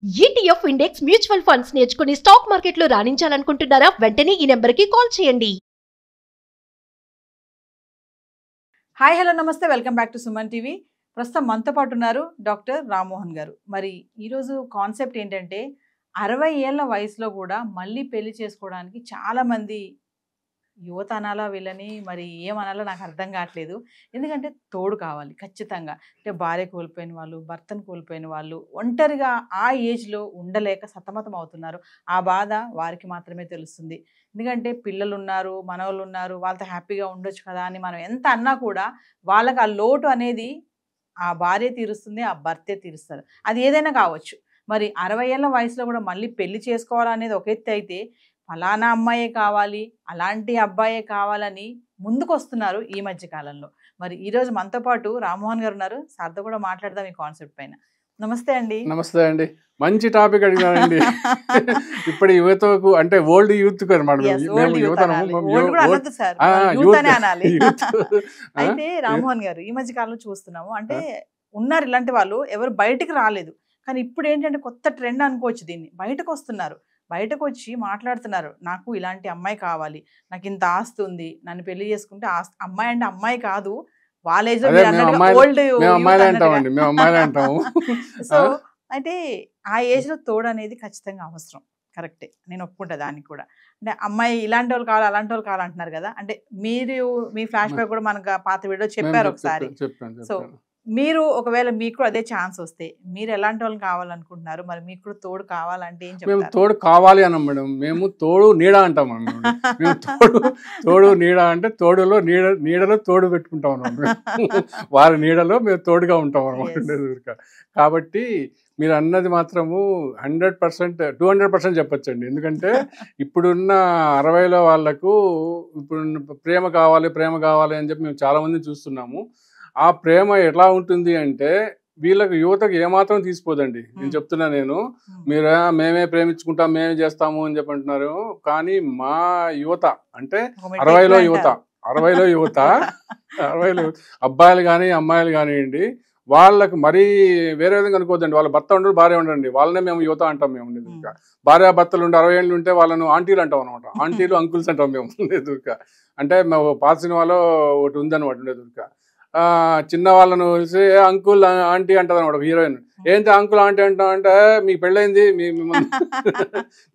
ETF index mutual funds నేర్చుకుని stock మార్కెట్లో రాణించాలనుకుంటున్నారా? వెంటనే ఈ నెంబర్కి కాల్ చేయండి. హాయ్ హలో నమస్తే, welcome back to Suman TV. ప్రస్తుతం మనతో పాటు ఉన్నారు డాక్టర్ రామ్మోహన్ గారు. మరి ఈరోజు కాన్సెప్ట్ ఏంటంటే 60 ఏళ్ల వయసులో కూడా మళ్ళీ పెళ్లి చేసుకోవడానికి చాలామంది యువత అనాలా వీళ్ళని, మరి ఏమనాలో నాకు అర్థం కావట్లేదు. ఎందుకంటే తోడు కావాలి ఖచ్చితంగా. అంటే భార్య కోల్పోయిన వాళ్ళు, భర్తను కోల్పోయిన వాళ్ళు, ఒంటరిగా ఆ ఏజ్లో ఉండలేక సతమతం అవుతున్నారు. ఆ బాధ వారికి మాత్రమే తెలుస్తుంది. ఎందుకంటే పిల్లలు ఉన్నారు, మనవళ్ళు ఉన్నారు, వాళ్ళతో హ్యాపీగా ఉండొచ్చు కదా అని మనం ఎంత అన్నా కూడా వాళ్ళకి ఆ లోటు అనేది ఆ భార్య తీరుస్తుంది, ఆ భర్తే తీరుస్తారు. అది ఏదైనా కావచ్చు. మరి 60 ఏళ్ల వయసులో కూడా మళ్ళీ పెళ్లి చేసుకోవాలనేది ఒక ఎత్తు అయితే, ఫలానా అమ్మాయే కావాలి, అలాంటి అబ్బాయే కావాలని ముందుకొస్తున్నారు ఈ మధ్య కాలంలో. మరి ఈరోజు మనతో పాటు రామ్మోహన్ గారు ఉన్నారు. సార్తో కూడా మాట్లాడదాం ఈ కాన్సెప్ట్ పైన. నమస్తే అండి. నమస్తే అండి. మంచి టాపిక్ అడిగానండి. ఇప్పుడు యువతకు అంటే ఓల్డ్ యూత్ అయితే రామ్మోహన్ గారు ఈ మధ్య కాలంలో చూస్తున్నాము. అంటే ఉన్నారు ఇలాంటి వాళ్ళు, ఎవరు బయటికి రాలేదు. కానీ ఇప్పుడు ఏంటంటే కొత్త ట్రెండ్ అనుకోవచ్చు దీన్ని. బయటకు వస్తున్నారు, బయటకు వచ్చి మాట్లాడుతున్నారు. నాకు ఇలాంటి అమ్మాయి కావాలి, నాకు ఇంత ఆస్తి ఉంది, నన్ను పెళ్లి చేసుకుంటే అమ్మాయి అంటే అమ్మాయి కాదు, వాళ్ళ ఏజ్ ఓల్డ్. సో అయితే ఆ ఏజ్ లో తోడు అనేది ఖచ్చితంగా అవసరం. కరెక్టే, నేను ఒప్పుకుంటా దానికి కూడా. అంటే అమ్మాయి ఇలాంటి వాళ్ళు కావాలి, అలాంటి వాళ్ళు కావాలంటున్నారు కదా. అంటే మీరు మీ ఫ్లాష్ బ్యాక్ కూడా మనకు పాత వీడియో చెప్పారు ఒకసారి. సో మీరు ఒకవేళ మీకు అదే ఛాన్స్ వస్తే మీరు ఎలాంటి వాళ్ళు కావాలనుకుంటున్నారు? మరి మీకు కూడా తోడు కావాలంటే ఏం చెప్తారు? మేము తోడు కావాలి అన్నాం మేడం. మేము తోడు నీడ అంటాం అన్నమాట. మేము తోడు నీడ అంటే తోడులో నీడలో తోడు పెట్టుకుంటాం అన్నమాట. వారి నీడలో మేము తోడుగా ఉంటాం అన్నమాట. కాబట్టి మీరు అన్నది మాత్రము 100%, 200% చెప్పచ్చండి. ఎందుకంటే ఇప్పుడున్న 60లో వాళ్ళకు ఇప్పుడు ప్రేమ కావాలి అని చెప్పి మేము చాలా మందిని చూస్తున్నాము. ఆ ప్రేమ ఎలా ఉంటుంది అంటే వీళ్ళకి యువతకు ఏమాత్రం తీసిపోదండి. నేను చెప్తున్నా, మీరు మేమే ప్రేమించుకుంటాం, మేమే చేస్తాము అని చెప్పి అంటున్నారు. కానీ మా యువత అంటే 60లో యువత అబ్బాయిలు కానీ అమ్మాయిలు కానివ్వండి, వాళ్ళకి మరీ వేరే విధంగా అనుకోవద్దండి. వాళ్ళ భర్త ఉండరు, భార్య ఉండండి, వాళ్ళనే మేము యువత అంటాం. మేము ఎదురుగా భార్య భర్తలు ఉండి 60 ఏళ్ళు ఉంటే వాళ్ళను ఆంటీలు అంటాం అనమాట. ఆంటీలు అంకుల్స్ అంటాం మేము ఎదురుగా. అంటే మేము పాత సినిమాలో ఒకటి ఉందన్నమాట ఎదురుగా. చిన్న వాళ్ళను చూసి అంకుల్ ఆంటీ అంటది అనమాట హీరోయిన్. ఏంటి అంకుల్ ఆంటీ అంటాం అంటే, మీకు పెళ్ళైంది,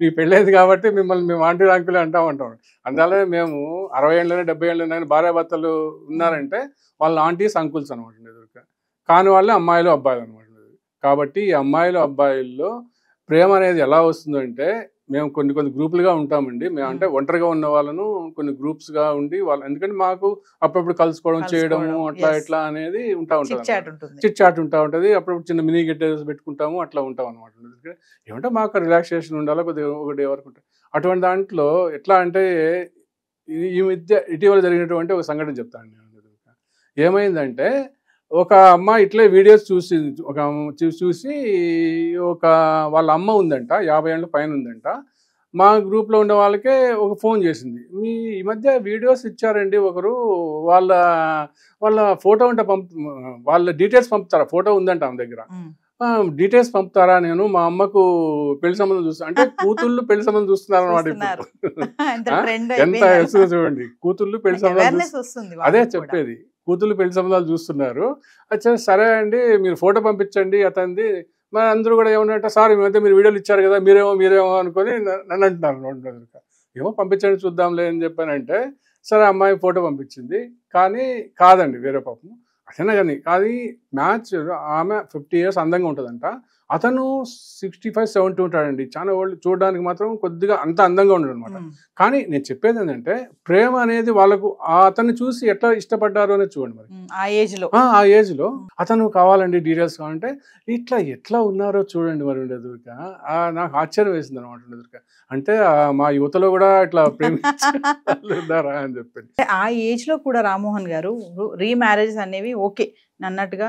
మీకు పెళ్ళైంది కాబట్టి మిమ్మల్ని మేము ఆంటీ అంకుల్ అంటాం. అందువల్ల మేము 60 ఏళ్ళైనా 70 ఏళ్ళైనా భార్యాభర్తలు ఉన్నారంటే వాళ్ళ ఆంటీస్ అంకుల్స్ అనమాట ఎదురుగా. కాని వాళ్ళే అమ్మాయిలు అబ్బాయిలు అనమాట. కాబట్టి ఈ అమ్మాయిలు అబ్బాయిల్లో ప్రేమ అనేది ఎలా వస్తుందంటే, మేము కొన్ని గ్రూపులుగా ఉంటామండి. మేము అంటే ఒంటరిగా ఉన్న వాళ్ళను కొన్ని గ్రూప్స్గా ఉండి వాళ్ళు, ఎందుకంటే మాకు అప్పుడప్పుడు కలుసుకోవడం చేయడము అట్లా ఎట్లా అనేది చిట్ చాట్ ఉంటా ఉంటుంది. అప్పుడప్పుడు చిన్న మినీ గెట్ పెట్టుకుంటాము, అట్లా ఉంటాం అనమాట. ఏమంటే మాకు రిలాక్సేషన్ ఉండాలి కొద్దిగా, ఒక డే వరకు ఉంటుంది. అటువంటి దాంట్లో ఎట్లా అంటే ఇటీవల జరిగినటువంటి ఒక సంఘటన చెప్తాను నేను. ఏమైందంటే ఒక అమ్మాయి ఇట్లే వీడియోస్ చూసి వాళ్ళ అమ్మ ఉందంట, 50 ఏళ్ళ పైన ఉందంట. మా గ్రూప్లో ఉండే వాళ్ళకే ఒక ఫోన్ చేసింది. ఈ మధ్య వీడియోస్ ఇచ్చారండి ఒకరు, వాళ్ళ ఫోటో ఉంటే వాళ్ళ డీటెయిల్స్ పంపుతారా, ఫోటో ఉందంట ఆమె దగ్గర, డీటెయిల్స్ పంపుతారా, నేను మా అమ్మకు పెళ్లి సంబంధం చూస్తాను అంటే కూతుళ్ళు పెళ్లి సంబంధం చూస్తున్నారు అనమాట. ఎంత ఎసుగా చూడండి, కూతుళ్ళు పెళ్లి సంబంధం, అదే చెప్పేది, కూతుళ్ళు పెళ్లి సంబంధాలు చూస్తున్నారు. అచ్చా సరే అండి, మీరు ఫోటో పంపించండి అతనిది. మరి అందరూ కూడా ఏమన్నట్టు, సార్ ఈ మధ్య మీరు వీడియోలు ఇచ్చారు కదా, మీరేమో అనుకొని నన్ను అంటున్నారు. ఏమో పంపించండి చూద్దాంలే అని చెప్పానంటే, సరే అమ్మాయి ఫోటో పంపించింది. కానీ కాదండి, వేరే పాపం అట్లనే. కానీ మ్యాచ్ ఆమె 50 years అందంగా ఉంటుందంట, అతను 65, 70 ఉంటాడండి. చాలా వాళ్ళు చూడడానికి మాత్రం కొద్దిగా అంత అందంగా ఉండడు అనమాట. కానీ నేను చెప్పేది ఏంటంటే, ప్రేమ అనేది వాళ్ళకు అతన్ని చూసి ఎట్లా ఇష్టపడ్డారు అనేది చూడండి. మరి ఆ ఏజ్ లో అతను కావాలండి డీటెయిల్స్ కావాలంటే ఎట్లా ఉన్నారో చూడండి. మరి ఉండేదురుగా నాకు ఆశ్చర్యం వేసింది అనమాట. ఉండేదురుగా అంటే మా యువతలో కూడా ఇట్లా ప్రేమించారా అని చెప్పి. ఆ ఏజ్ లో కూడా రామ్మోహన్ గారు రీమ్యారేజెస్ అనేవి ఓకే అన్నట్టుగా,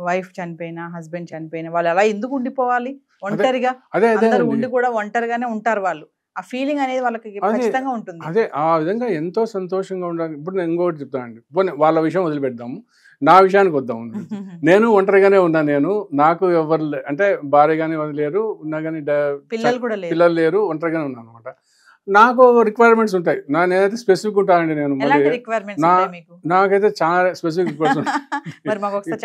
వైఫ్ చనిపోయినా హస్బెండ్ చనిపోయినా వాళ్ళు అలా ఎందుకు ఉండిపోవాలి ఒంటరిగా? అందరూ ఉండి కూడా ఒంటరిగానే ఉంటారు వాళ్ళు. ఆ ఫీలింగ్ అనేది వాళ్ళకి ఖచ్చితంగా ఉంటుంది. అదే ఆ విధంగా ఎంతో సంతోషంగా ఉండాలి. ఇప్పుడు నేను ఇంకోటి చెప్తానండి, వాళ్ళ విషయం వదిలిపెడదాము. నా విషయానికి వద్దాం. నేను ఒంటరిగానే ఉన్నా. నాకు ఎవరు అంటే భార్య కానీ లేరు, ఉన్నా కానీ పిల్లలు లేరు, ఒంటరిగానే ఉన్నాను అనమాట. నాకు రిక్వైర్మెంట్స్ ఉంటాయి. నేనైతే స్పెసిఫిక్ ఉంటానండి. నేను నాకైతే చాలా స్పెసిఫిక్ రిక్వైర్మెంట్స్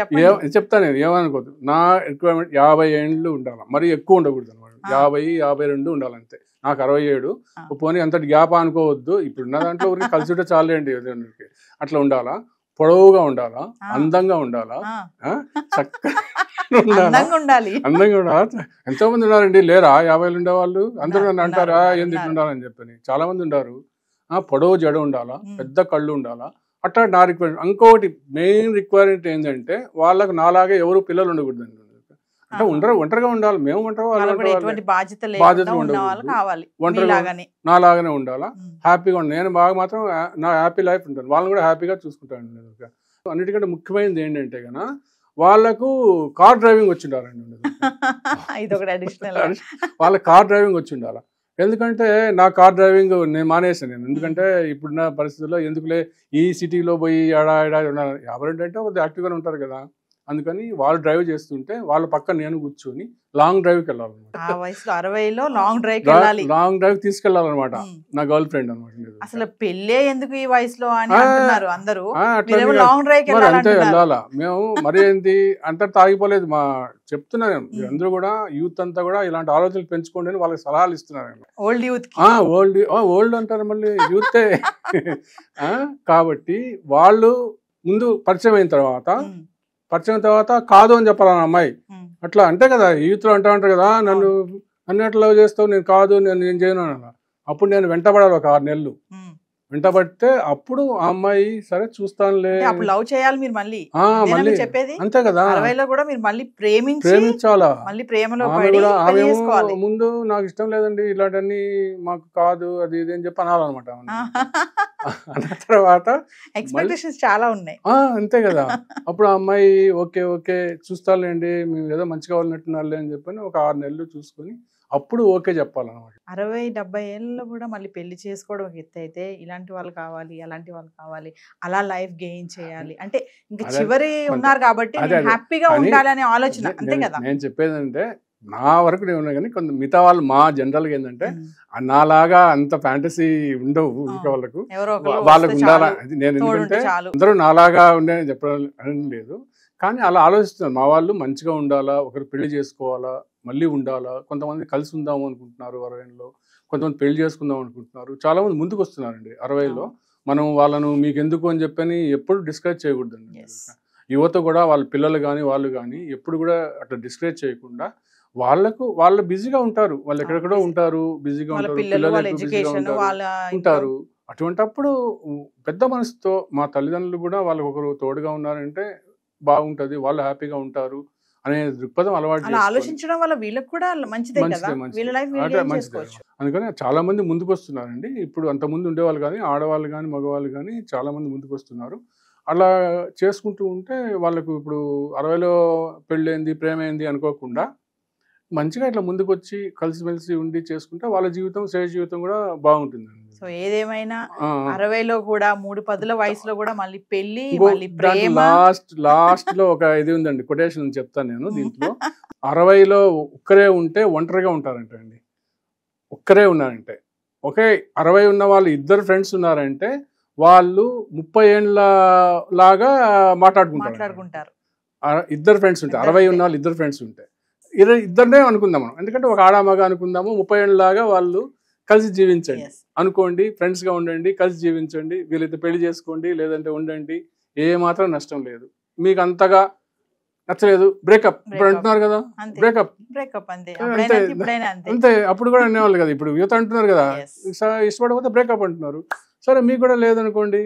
చెప్తాను. నేను ఏమనుకోదు. నా రిక్వైర్మెంట్ 50 ఏళ్ళు ఉండాలి, మరి ఎక్కువ ఉండకూడదు అనమాట. 50-52 ఉండాలంతే. నాకు 67. పోనీ అంతటి గ్యాప్ అనుకోవద్దు. ఇప్పుడున్న దాంట్లో ఊరికి కలిసి ఉంటే చాలండి. అట్లా ఉండాలా, పొడవుగా ఉండాలా, అందంగా ఉండాలా, చక్కగా ఉండాలి. ఎంతో మంది ఉన్నారండి, లేరా 50 ఉండేవాళ్ళు? అందరూ నన్ను అంటారా ఎందుకు ఉండాలని చెప్పని. చాలా మంది ఉండారు. పొడవు జడ ఉండాలా, పెద్ద కళ్ళు ఉండాలా, అట్లా నా రిక్వైర్మెంట్. ఇంకొకటి మెయిన్ రిక్వైర్మెంట్ ఏంటంటే వాళ్ళకు నాలాగే ఎవరు పిల్లలు ఉండకూడదండి. అంటే ఒంటరిగా ఉండాలి. మేము బాధ్యతలు నాలాగానే ఉండాలా, హ్యాపీగా ఉండాలి. నేను బాగా మాత్రం నా హ్యాపీ లైఫ్ ఉంటాను, వాళ్ళని కూడా హ్యాపీగా చూసుకుంటాను. అన్నిటికంటే ముఖ్యమైనది ఏంటంటే కన్నా వాళ్ళకు కార్ డ్రైవింగ్ వచ్చి ఉండాలండి. వాళ్ళ కార్ డ్రైవింగ్ వచ్చి ఉండాలా. ఎందుకంటే నా కార్ డ్రైవింగ్ నేను మానేసాను. ఎందుకంటే ఇప్పుడున్న పరిస్థితుల్లో ఎందుకులే ఈ సిటీలో పోయి ఏడా ఉండాలి. 52 అంటే కొద్దిగా యాక్టివ్గానే ఉంటారు కదా. అందుకని వాళ్ళు డ్రైవ్ చేస్తుంటే వాళ్ళ పక్కన నేను కూర్చొని లాంగ్ డ్రైవ్కి వెళ్ళాలన్నమాట. లాంగ్ డ్రైవ్ తీసుకెళ్లాలన్నమాట. నా గర్ల్ ఫ్రెండ్ అనమాట. అసలు పెళ్ళే ఎందుకు ఈ వయసులో అని అందరూ. అంతే వెళ్ళాలా మేము. మరి ఏంటి అంటే తాగిపోలేదు. చెప్తున్నాను, అందరూ కూడా యూత్ అంతా కూడా ఇలాంటి ఆలోచనలు పెంచుకోండి అని వాళ్ళకి సలహాలు ఇస్తున్నారు. ఓల్డ్ అంటారు మళ్ళీ యూతే. కాబట్టి వాళ్ళు ముందు పరిచయం అయిన తర్వాత కాదు అని చెప్పాలని అమ్మాయి. అట్లా అంటే కదా యూత్ లో అంటా ఉంటారు కదా, నన్ను అట్లా లవ్ చేస్తావు, నేను కాదు, నేను చేయను అన్న. అప్పుడు నేను వెంటబడాలి ఒక 6 నెలలు. వెంటబడితే అప్పుడు ఆ అమ్మాయి సరే చూస్తానులే. లవ్ చేయాలి మీరు మళ్ళీ చెప్పేది అంతే కదా. 60లో కూడా మీరు మళ్ళీ ప్రేమించాలా. మళ్ళీ ప్రేమలో ముందు నాకు ఇష్టం లేదండి ఇలాంటివన్నీ, మాకు కాదు అది ఇది అని చెప్పి అనాలన్నమాట. అన్న తర్వాత ఎక్స్పెక్టేషన్స్ చాలా ఉన్నాయి. అంతే కదా. అప్పుడు ఆ అమ్మాయి ఓకే చూస్తానులేండి, మేము ఏదో మంచిగా ఉన్నట్టున్నారులే అని చెప్పని ఒక 6 నెలలు చూసుకొని అప్పుడు ఓకే చెప్పాలన్నమాట. 60-70 ఏళ్ళలో కూడా మళ్ళీ పెళ్లి చేసుకోవడం ఒక ఎత్తు అయితే, ఇలాంటి వాళ్ళు కావాలి, అలాంటి వాళ్ళు కావాలి, అలా లైఫ్ గెయిన్ చేయాలి అంటే ఇంకా చివరి ఉన్నారు కాబట్టి హ్యాపీగా ఉండాలి అనే ఆలోచన. అంతే కదా. నేను చెప్పేదంటే నా వరకు నేను ఉన్నా కానీ కొంత మిగతా వాళ్ళు మా జనరల్గా ఏంటంటే నాలాగా అంత ఫ్యాంటసీ ఉండవు. వాళ్ళకు ఉండాలా. అది నేను ఎందుకంటే అందరూ నాలాగా ఉండేది చెప్పడం లేదు, కానీ అలా ఆలోచిస్తున్నారు. మా వాళ్ళు మంచిగా ఉండాలా, ఒకరు పెళ్లి చేసుకోవాలా, మళ్ళీ ఉండాలా. కొంతమంది కలిసి ఉందాము అనుకుంటున్నారు 60లో, కొంతమంది పెళ్లి చేసుకుందాం అనుకుంటున్నారు. చాలా మంది ముందుకు వస్తున్నారండి 60లో. మనం వాళ్ళను మీకు ఎందుకు అని చెప్పని ఎప్పుడు డిస్కరేజ్ చేయకూడదండి. యువత కూడా వాళ్ళ పిల్లలు కానీ వాళ్ళు కానీ ఎప్పుడు కూడా అట్లా డిస్కరేజ్ చేయకుండా వాళ్ళు బిజీగా ఉంటారు, వాళ్ళు ఎక్కడెక్కడో ఉంటారు, బిజీగా ఉంటారు. అటువంటప్పుడు పెద్ద మనసుతో మా తల్లిదండ్రులు కూడా వాళ్ళకి ఒకరు తోడుగా ఉన్నారంటే బాగుంటది, వాళ్ళు హ్యాపీగా ఉంటారు అనే దృక్పథం అలవాటు ఆలోచించడం వల్ల వీళ్ళకి కూడా మంచిదే. అందుకని చాలా మంది ముందుకు వస్తున్నారండి. ఇప్పుడు అంత ముందు ఉండేవాళ్ళు కానీ ఆడవాళ్ళు కానీ మగవాళ్ళు కానీ చాలా మంది ముందుకు వస్తున్నారు. అలా చేసుకుంటూ ఉంటే వాళ్ళకు ఇప్పుడు 60లో పెళ్ళైంది ప్రేమైంది అనుకోకుండా మంచిగా ఇట్లా ముందుకు వచ్చి కలిసిమెలిసి ఉండి చేసుకుంటే వాళ్ళ జీవితం శ్రేయ జీవితం కూడా బాగుంటుంది. సో ఏదేమైనా 60లో కూడా 3-10 వయసులో కూడా మళ్ళీ పెళ్లి, మళ్ళీ ప్రేమ. లాస్ట్ లో ఒక ఇది ఉందండి, కొటేషన్ చెప్తాను నేను దీంట్లో. 60లో ఒక్కరే ఉంటే ఒంటరిగా ఉంటారంట అండి. ఒక్కరే ఉన్నారంటే, 60 ఉన్న వాళ్ళు 2 ఫ్రెండ్స్ ఉన్నారంటే వాళ్ళు 30 ఏళ్ళ లాగా మాట్లాడుకుంటారు. 2 ఫ్రెండ్స్ ఉంటాయి. 60 ఉన్న వాళ్ళు 2 ఫ్రెండ్స్ ఉంటాయి. 2 అనుకుందాం మనం, ఎందుకంటే ఒక ఆడామగా అనుకుందాము. 30 ఏళ్ళలాగా వాళ్ళు కలిసి జీవించండి అనుకోండి, ఫ్రెండ్స్ గా ఉండండి, కలిసి జీవించండి. వీళ్ళైతే పెళ్లి చేసుకోండి, లేదంటే ఉండండి, ఏ మాత్రం నష్టం లేదు. మీకు అంతగా నచ్చలేదు బ్రేకప్, ఇప్పుడు అంటున్నారు కదా, బ్రేకప్ అంతే. అప్పుడు కూడా అనేవాళ్ళు కదా, ఇప్పుడు యువత అంటున్నారు కదా, ఇష్టపడకపోతే బ్రేకప్ అంటున్నారు. సరే మీకు కూడా లేదనుకోండి,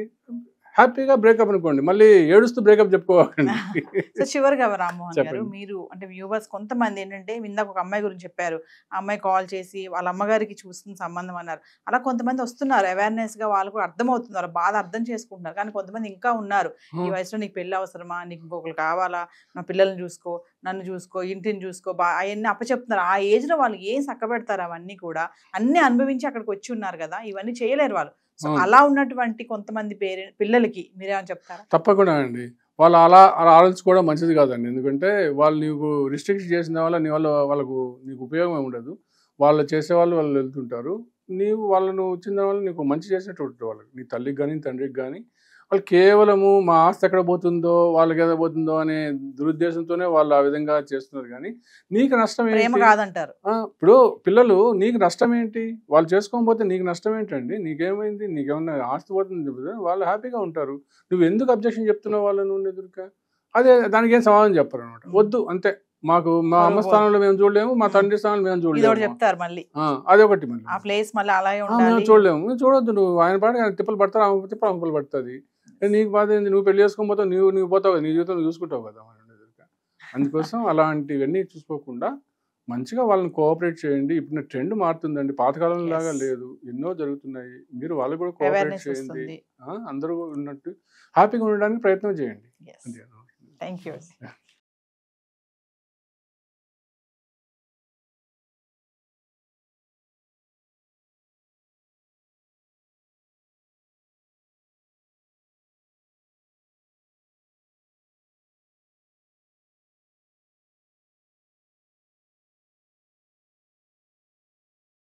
హ్యాపీగా బ్రేకప్ అనుకోండి, మళ్ళీ ఏడుస్తూ బ్రేకప్ చెప్పుకోవాలండి. సో చివరిగా రామ్మోహన్ గారు, మీరు అంటే వ్యూవర్స్ కొంతమంది ఏంటంటే ఇందాక ఒక అమ్మాయి గురించి చెప్పారు, ఆ అమ్మాయి కాల్ చేసి వాళ్ళ అమ్మగారికి చూస్తున్న సంబంధం అన్నారు. అలా కొంతమంది వస్తున్నారు, అవేర్నెస్ గా వాళ్ళు కూడా అర్థమవుతుంది, వాళ్ళ బాధ అర్థం చేసుకుంటున్నారు. కానీ కొంతమంది ఇంకా ఉన్నారు, ఈ వయసులో నీకు పెళ్లి అవసరమా, నీకు ఇంకొకరు కావాలా, నా పిల్లల్ని చూసుకో, నన్ను చూసుకో, ఇంటిని చూసుకో, అవన్నీ అప్పచెప్తున్నారు. ఆ ఏజ్ లో వాళ్ళు ఏం చక్కబెడతారు, అవన్నీ కూడా అన్ని అనుభవించి అక్కడికి వచ్చి ఉన్నారు కదా, ఇవన్నీ చేయలేరు వాళ్ళు. సో అలా ఉన్నటువంటి కొంతమంది పిల్లలకి మీరేమని చెప్తారా? తప్పకుండా అండి. వాళ్ళు అలా ఆలోచించుకోవడం మంచిది కాదండి. ఎందుకంటే వాళ్ళు నీకు రిస్ట్రిక్ట్ చేసిన వల్ల నీ వల్ల వాళ్ళకు నీకు ఉపయోగం ఉండదు. వాళ్ళు చేసేవాళ్ళు వాళ్ళు వెళ్తుంటారు. నీవు వాళ్ళను వచ్చిన వల్ల నీకు మంచి చేసినట్టు ఉంటుంది వాళ్ళకి, నీ తల్లికి కానీ తండ్రికి కానీ. వాళ్ళు కేవలము మా ఆస్తి ఎక్కడ పోతుందో వాళ్ళకి ఎక్కడ పోతుందో అనే దురుద్దేశంతోనే వాళ్ళు ఆ విధంగా చేస్తున్నారు. కానీ నీకు నష్టం ప్రేమ ఏంటి? కాదంటారు. ఇప్పుడు పిల్లలు నీకు నష్టం ఏంటి? వాళ్ళు చేసుకోకపోతే నీకు నష్టం ఏంటండి? నీకేమైంది? నీకేమన్నా ఆస్తి పోతుంది చెప్తే వాళ్ళు హ్యాపీగా ఉంటారు. నువ్వు ఎందుకు అబ్జెక్షన్ చెప్తున్నావు వాళ్ళను ఎదురుగా? అదే దానికి ఏం సమాధానం చెప్పరు అనమాట. వద్దు అంతే, మాకు మా అమ్మ స్థానంలో మేము చూడలేము, మా తండ్రి స్థానంలో మేము చూడలేము చెప్తారు మళ్ళీ. అదొకటి మళ్ళీ ఆ ప్లేస్ మళ్ళీ అలాగే మేము చూడలేము. నువ్వు చూడొద్దు, నువ్వు ఆయన పాటు ఆయన తిప్పలు పడతారు, ఆమె తిప్పలు అంకులు పడుతుంది. నీకు బాధ ఏంది? నువ్వు పెళ్లి చేసుకోకపోతే నువ్వు పోతావు కదా, నీ జీవితం నువ్వు చూసుకుంటావు కదా. అందుకోసం అలాంటివన్నీ చూసుకోకుండా మంచిగా వాళ్ళని కోఆపరేట్ చేయండి. ఇప్పుడు ట్రెండ్ మారుతుందండి, పాతకాలం లాగా లేదు, ఎన్నో జరుగుతున్నాయి. మీరు వాళ్ళు కూడా కోఆపరేట్ చేయండి. అందరూ ఉన్నట్టు హ్యాపీగా ఉండడానికి ప్రయత్నం చేయండి. Thank you.